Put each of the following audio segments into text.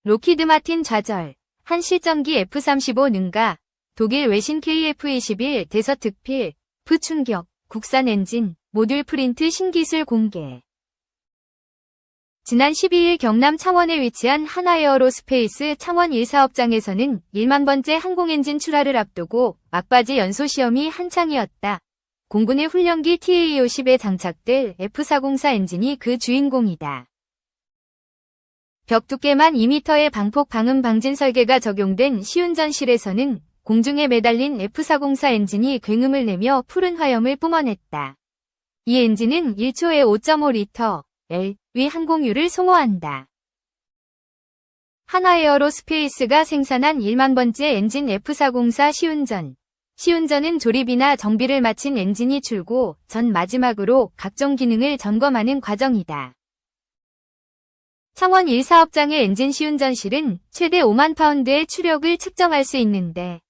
로키드 마틴 좌절, 한 실전기 F-35 능가, 독일 외신 KF-21 대서특필, 충격, 국산 엔진, 모듈 프린트 신기술 공개. 지난 12일 경남 창원에 위치한 한화에어로스페이스 창원 1사업장에서는 1만 번째 항공엔진 출하를 앞두고 막바지 연소시험이 한창이었다. 공군의 훈련기 TA-50에 장착될 F-404 엔진이 그 주인공이다. 벽 두께만 2m의 방폭 방음 방진 설계가 적용된 시운전실에서는 공중에 매달린 F-404 엔진이 굉음을 내며 푸른 화염을 뿜어냈다. 이 엔진은 1초에 5.5리터 위 항공유를 소모한다. 한화에어로스페이스가 생산한 1만 번째 엔진 F-404 시운전. 시운전은 조립이나 정비를 마친 엔진이 출고 전 마지막으로 각종 기능을 점검하는 과정이다. 창원 1사업장의 엔진 시운전실은 최대 5만 파운드의 추력을 측정할 수 있는데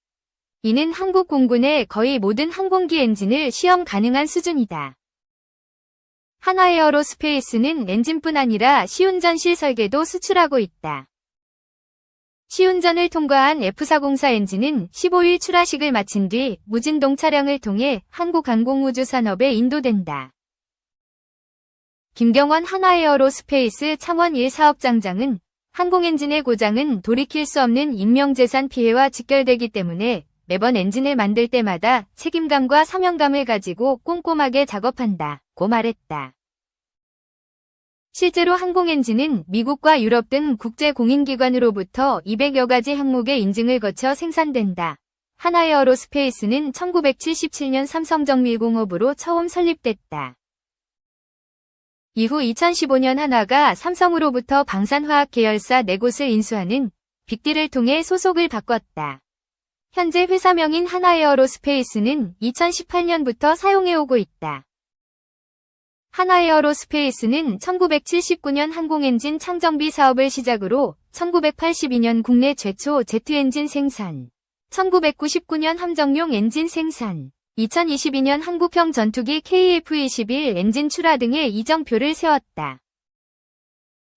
이는 한국 공군의 거의 모든 항공기 엔진을 시험 가능한 수준이다. 한화에어로스페이스는 엔진뿐 아니라 시운전실 설계도 수출하고 있다. 시운전을 통과한 F-404 엔진은 15일 출하식을 마친 뒤 무진동 차량을 통해 한국항공우주산업에 인도된다. 김경원 한화에어로스페이스 창원 1사업장장은 항공엔진의 고장은 돌이킬 수 없는 인명재산 피해와 직결되기 때문에 매번 엔진을 만들 때마다 책임감과 사명감을 가지고 꼼꼼하게 작업한다고 말했다. 실제로 항공엔진은 미국과 유럽 등 국제공인기관으로부터 200여 가지 항목의 인증을 거쳐 생산된다. 한화에어로스페이스는 1977년 삼성정밀공업으로 처음 설립됐다. 이후 2015년 한화가 삼성으로부터 방산화학 계열사 4곳을 인수하는 빅딜을 통해 소속을 바꿨다. 현재 회사명인 한화에어로스페이스는 2018년부터 사용해오고 있다. 한화에어로스페이스는 1979년 항공엔진 창정비 사업을 시작으로 1982년 국내 최초 제트엔진 생산, 1999년 함정용 엔진 생산, 2022년 한국형 전투기 KF-21 엔진 출하 등의 이정표를 세웠다.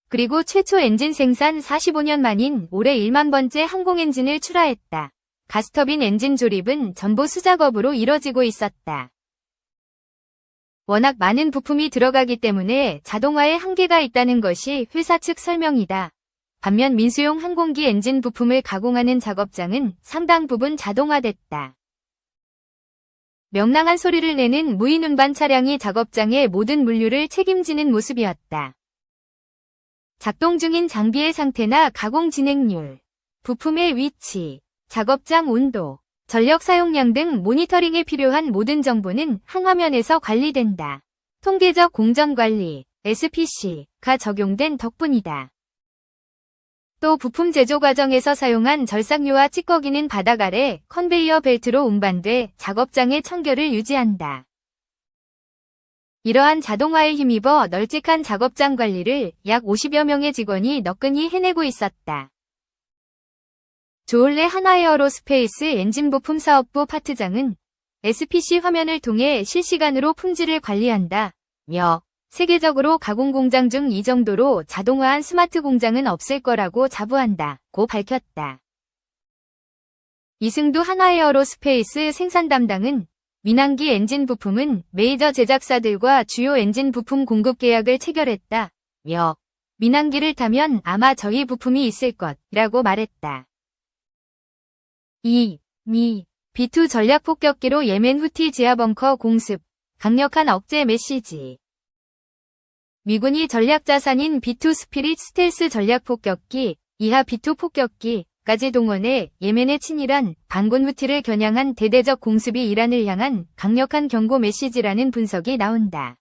그리고 최초 엔진 생산 45년 만인 올해 1만 번째 항공엔진을 출하했다. 가스터빈 엔진 조립은 전부 수작업으로 이뤄지고 있었다. 워낙 많은 부품이 들어가기 때문에 자동화에 한계가 있다는 것이 회사 측 설명이다. 반면 민수용 항공기 엔진 부품을 가공하는 작업장은 상당 부분 자동화됐다. 명랑한 소리를 내는 무인 운반 차량이 작업장의 모든 물류를 책임지는 모습이었다. 작동 중인 장비의 상태나 가공 진행률, 부품의 위치, 작업장 온도, 전력 사용량 등 모니터링에 필요한 모든 정보는 한 화면에서 관리된다. 통계적 공정관리, SPC가 적용된 덕분이다. 또 부품 제조 과정에서 사용한 절삭유와 찌꺼기는 바닥 아래 컨베이어 벨트로 운반돼 작업장의 청결을 유지한다. 이러한 자동화에 힘입어 널찍한 작업장 관리를 약 50여 명의 직원이 너끈히 해내고 있었다. 조을래 한화에어로스페이스 엔진부품 사업부 파트장은 SPC 화면을 통해 실시간으로 품질을 관리한다며 세계적으로 가공 공장 중 이 정도로 자동화한 스마트 공장은 없을 거라고 자부한다고 밝혔다. 이승두 한화에어로스페이스 생산 담당은 민항기 엔진 부품은 메이저 제작사들과 주요 엔진 부품 공급 계약을 체결했다며 민항기를 타면 아마 저희 부품이 있을 것이라고 말했다. B2 전략 폭격기로 예멘 후티 지하 벙커 공습, 강력한 억제 메시지. 미군이 전략 자산인 B2 스피릿 스텔스 전략 폭격기, 이하 B2 폭격기까지 동원해 예멘의 친이란 반군 후티를 겨냥한 대대적 공습이 이란을 향한 강력한 경고 메시지라는 분석이 나온다.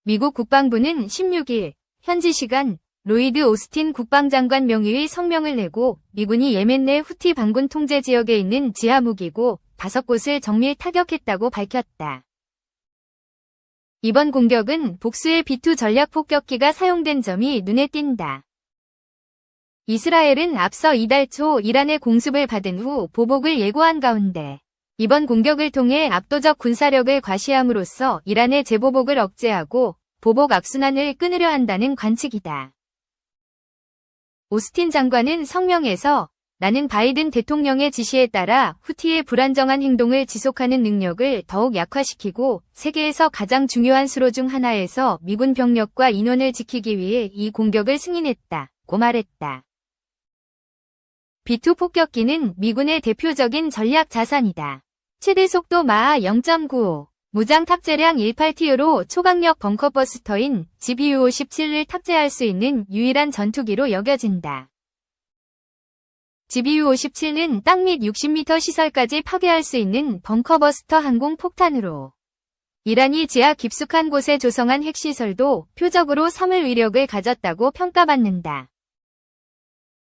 미국 국방부는 16일 현지 시간 로이드 오스틴 국방장관 명의의 성명을 내고 미군이 예멘 내 후티 반군 통제 지역에 있는 지하 무기고 5곳을 정밀 타격했다고 밝혔다. 이번 공격은 복수의 B2 전략 폭격기가 사용된 점이 눈에 띈다. 이스라엘은 앞서 이달 초 이란의 공습을 받은 후 보복을 예고한 가운데 이번 공격을 통해 압도적 군사력을 과시함으로써 이란의 재보복을 억제하고 보복 악순환을 끊으려 한다는 관측이다. 오스틴 장관은 성명에서 나는 바이든 대통령의 지시에 따라 후티의 불안정한 행동을 지속하는 능력을 더욱 약화시키고 세계에서 가장 중요한 수로 중 하나에서 미군 병력과 인원을 지키기 위해 이 공격을 승인했다고 말했다. B2 폭격기는 미군의 대표적인 전략 자산이다. 최대 속도 마하 0.95, 무장 탑재량 18TU로 초강력 벙커버스터인 GBU-57을 탑재할 수 있는 유일한 전투기로 여겨진다. GBU-57은 땅 및 60m 시설까지 파괴할 수 있는 벙커버스터 항공 폭탄으로 이란이 지하 깊숙한 곳에 조성한 핵시설도 표적으로 삼을 위력을 가졌다고 평가받는다.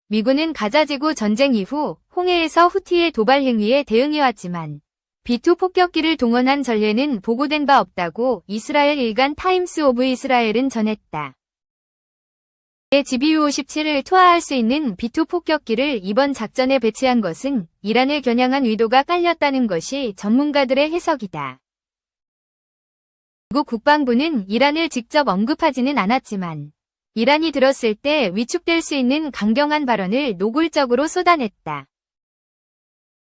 미군은 가자지구 전쟁 이후 홍해에서 후티의 도발 행위에 대응해왔지만 B2 폭격기를 동원한 전례는 보고된 바 없다고 이스라엘 일간 타임스 오브 이스라엘은 전했다. GBU-57을 투하할 수 있는 B2 폭격기를 이번 작전에 배치한 것은 이란을 겨냥한 의도가 깔렸다는 것이 전문가들의 해석이다. 미국 국방부는 이란을 직접 언급하지는 않았지만 이란이 들었을 때 위축될 수 있는 강경한 발언을 노골적으로 쏟아냈다.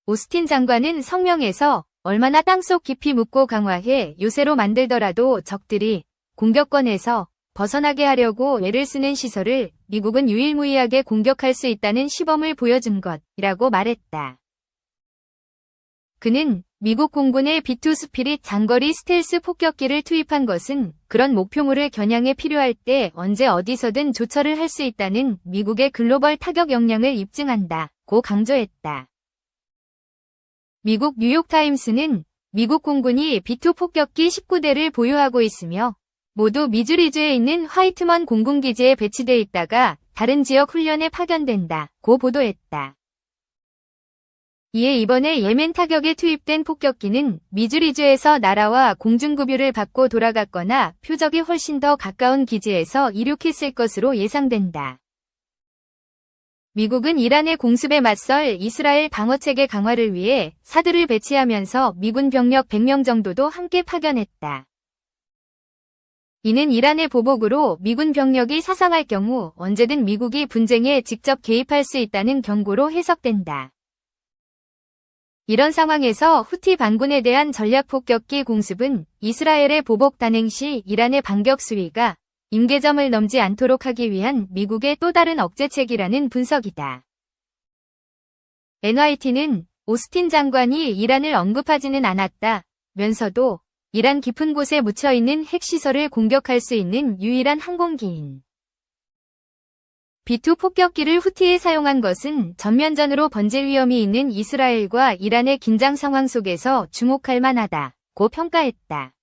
오스틴 장관은 성명에서 얼마나 땅속 깊이 묻고 강화해 요새로 만들더라도 적들이 공격권에서 벗어나게 하려고 애를 쓰는 시설을 미국은 유일무이하게 공격할 수 있다는 시범을 보여준 것이라고 말했다. 그는 미국 공군의 B2 스피릿 장거리 스텔스 폭격기를 투입한 것은 그런 목표물을 겨냥해 필요할 때 언제 어디서든 조처를 할 수 있다는 미국의 글로벌 타격 역량을 입증한다고 강조했다. 미국 뉴욕타임스는 미국 공군이 B2 폭격기 19대를 보유하고 있으며 모두 미주리주에 있는 화이트먼 공군기지에 배치돼 있다가 다른 지역 훈련에 파견된다고 보도했다. 이에 이번에 예멘 타격에 투입된 폭격기는 미주리주에서 나라와 공중급유를 받고 돌아갔거나 표적이 훨씬 더 가까운 기지에서 이륙했을 것으로 예상된다. 미국은 이란의 공습에 맞설 이스라엘 방어체계 강화를 위해 사드를 배치하면서 미군 병력 100명 정도도 함께 파견했다. 이는 이란의 보복으로 미군 병력이 사상할 경우 언제든 미국이 분쟁에 직접 개입할 수 있다는 경고로 해석된다. 이런 상황에서 후티 반군에 대한 전략폭격기 공습은 이스라엘의 보복 단행 시 이란의 반격 수위가 임계점을 넘지 않도록 하기 위한 미국의 또 다른 억제책이라는 분석이다. NYT는 오스틴 장관이 이란을 언급하지는 않았다면서도 이란 깊은 곳에 묻혀있는 핵시설을 공격할 수 있는 유일한 항공기인 B2 폭격기를 후티에 사용한 것은 전면전으로 번질 위험이 있는 이스라엘과 이란의 긴장 상황 속에서 주목할 만하다고 평가했다.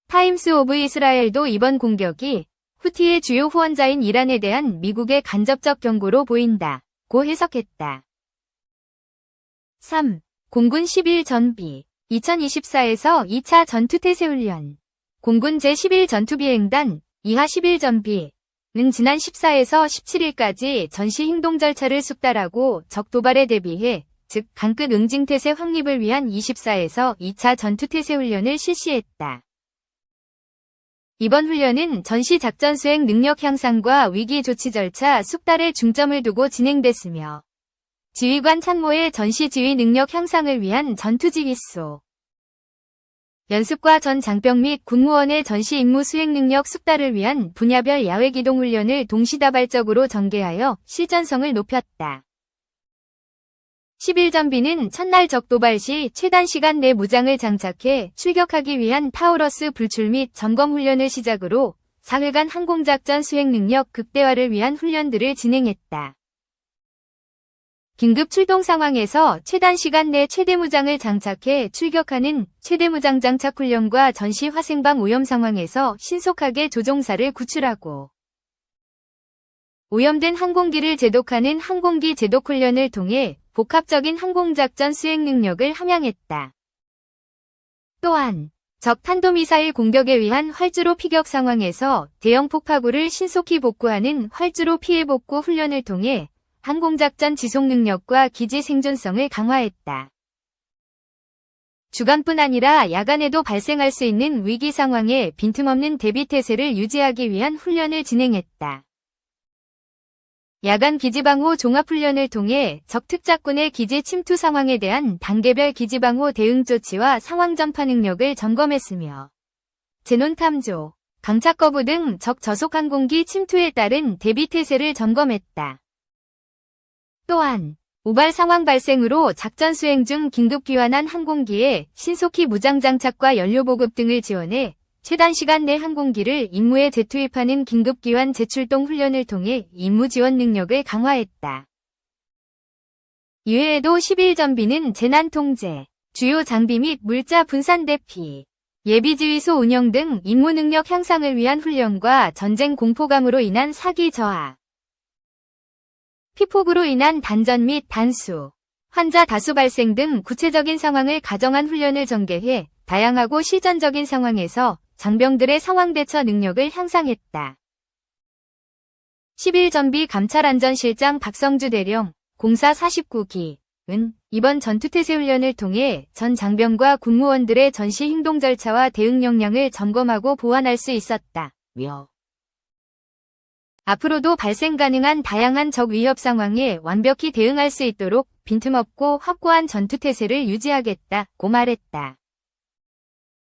타임스 오브 이스라엘도 이번 공격이 후티의 주요 후원자인 이란에 대한 미국의 간접적 경고로 보인다고 해석했다. 3. 공군 11전비 2024에서 2차 전투태세훈련 공군 제11 전투비행단 이하 11전비는 지난 14에서 17일까지 전시 행동 절차를 숙달하고 적 도발에 대비해 즉 강끝 응징태세 확립을 위한 24에서 2차 전투태세훈련을 실시했다. 이번 훈련은 전시 작전 수행 능력 향상과 위기 조치 절차 숙달에 중점을 두고 진행됐으며 지휘관 참모의 전시 지휘 능력 향상을 위한 전투지휘소 연습과 전 장병 및 군무원의 전시 임무 수행 능력 숙달을 위한 분야별 야외 기동 훈련을 동시다발적으로 전개하여 실전성을 높였다. 11전비는 첫날 적 도발 시 최단 시간 내 무장을 장착해 출격하기 위한 타우러스 불출 및 점검 훈련을 시작으로 4회간 항공작전 수행 능력 극대화를 위한 훈련들을 진행했다. 긴급 출동 상황에서 최단 시간 내 최대 무장을 장착해 출격하는 최대 무장 장착 훈련과 전시 화생방 오염 상황에서 신속하게 조종사를 구출하고 오염된 항공기를 제독하는 항공기 제독 훈련을 통해 복합적인 항공작전 수행 능력을 함양했다. 또한 적 탄도미사일 공격에 의한 활주로 피격 상황에서 대형 폭파구를 신속히 복구하는 활주로 피해 복구 훈련을 통해 항공작전 지속 능력과 기지 생존성을 강화했다. 주간뿐 아니라 야간에도 발생할 수 있는 위기 상황에 빈틈없는 대비 태세를 유지하기 위한 훈련을 진행했다. 야간 기지방호 종합훈련을 통해 적 특작군의 기지 침투 상황에 대한 단계별 기지방호 대응 조치와 상황 전파 능력을 점검했으며 제논 탐조, 강착 거부 등 적 저속 항공기 침투에 따른 대비 태세를 점검했다. 또한 우발 상황 발생으로 작전 수행 중 긴급 귀환한 항공기에 신속히 무장 장착과 연료 보급 등을 지원해 최단 시간 내 항공기를 임무에 재투입하는 긴급 귀환 재출동 훈련을 통해 임무 지원 능력을 강화했다. 이외에도 11전비는 재난 통제, 주요 장비 및 물자 분산 대피, 예비지휘소 운영 등 임무 능력 향상을 위한 훈련과 전쟁 공포감으로 인한 사기 저하, 피폭으로 인한 단전 및 단수, 환자 다수 발생 등 구체적인 상황을 가정한 훈련을 전개해 다양하고 실전적인 상황에서 장병들의 상황 대처 능력을 향상했다. 11전비 감찰안전실장 박성주 대령, 공사 49기은 이번 전투태세 훈련을 통해 전 장병과 군무원들의 전시 행동 절차와 대응 역량을 점검하고 보완할 수 있었다며 앞으로도 발생 가능한 다양한 적 위협 상황에 완벽히 대응할 수 있도록 빈틈없고 확고한 전투태세를 유지하겠다고 말했다.